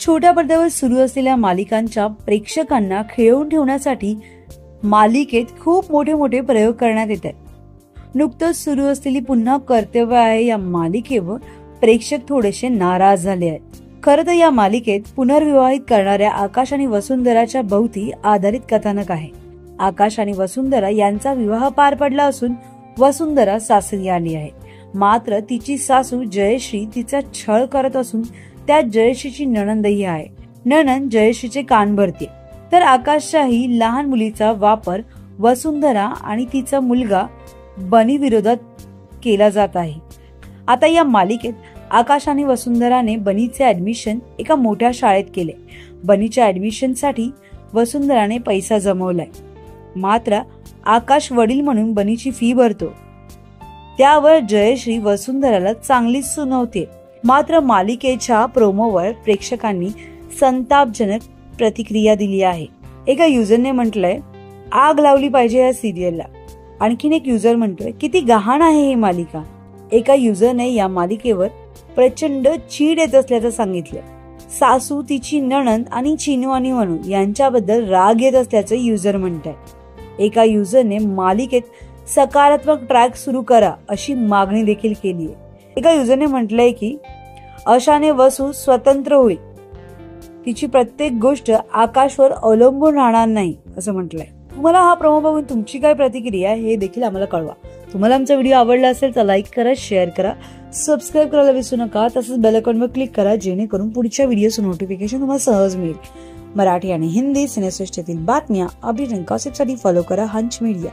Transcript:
छोट्या पडद्यावर सुरू असलेल्या मालिकांच्या प्रेक्षकांना खिळवून ठेवण्यासाठी मालिकेत खूप मोठे मोठे प्रयोग करण्यात येत आहेत। नुकतंच सुरू असलेली पुन्हा कर्तव्य आहे या मालिकेवर प्रेक्षक थोडेसे नाराज झाले आहेत। खरं तर या मालिकेत पुनर्विवाहित करणाऱ्या आकाश आणि वसुंधराच्या भोवती आधारित कथानक आहे। आकाश आणि वसुंधरा यांचा विवाह पार पडला असून वसुंधरा सासरी आली आहे। मात्र तिची सासू जयश्री तिचा छळ करत असून त्यात जयश्रीची नणंदही आहे। नणंद जयश्रीचे कान भरते, तर आकाशच्याही लहान मुलीचा वापर वसुंधरा आणि तिचा मुलगा बनी विरोधात केला जात आहे। आता या मालिकेत आकाश आणि वसुंधराने बनीचे ऍडमिशन एका मोठ्या शाळेत केले। बनीच्या ऍडमिशनसाठी वसुंधराने पैसा जमवलाय, मात्र आकाश वडील म्हणून बनीची फी भरतो, त्यावर जयश्री वसुंधराला चांगलीच सुनावते। मात्र मालिकेच्या प्रोमोवर प्रेक्षकांनी संतापजनक प्रतिक्रिया दिली आहे। एका युजरने म्हटलंय, आग लावली पाहिजे या सिरियलला। आणखीन एक युजर म्हणतोय, किती गहाण आहे ही मालिका। एका युजरने या मालिकेवर प्रचंड चीड येत असल्याचं सांगितलं। सासू, तिची नणंद आणि चिनवानी म्हणून यांच्याबद्दल राग येत असल्याचं युजर म्हणताय। एका युजरने मालिकेत सकारात्मक ट्रॅक सुरू करा अशी मागणी देखील केली आहे। एका युजरने म्हटलंय की अशाने वसू स्वतंत्र होईल, तिची प्रत्येक गोष्ट आकाशवर अवलंबून राहणार नाही असं म्हटलंय। तुम्हाला हा प्रोमो बघून तुमची काय प्रतिक्रिया हे देखील आम्हाला कळवा। तुम्हाला आमचा व्हिडिओ आवडला असेल तर लाईक करा, शेअर करा, सबस्क्राईब करायला विसरू नका। तसंच बेल आयकॉनवर क्लिक करा जेणेकरून पुढच्या व्हिडिओचं नोटिफिकेशन तुम्हाला सहज मिळेल। मराठी आणि हिंदी सिनेसृष्टीतील बातम्या, अपडेट आणि गॉसिपसाठी फॉलो करा हंच मीडिया।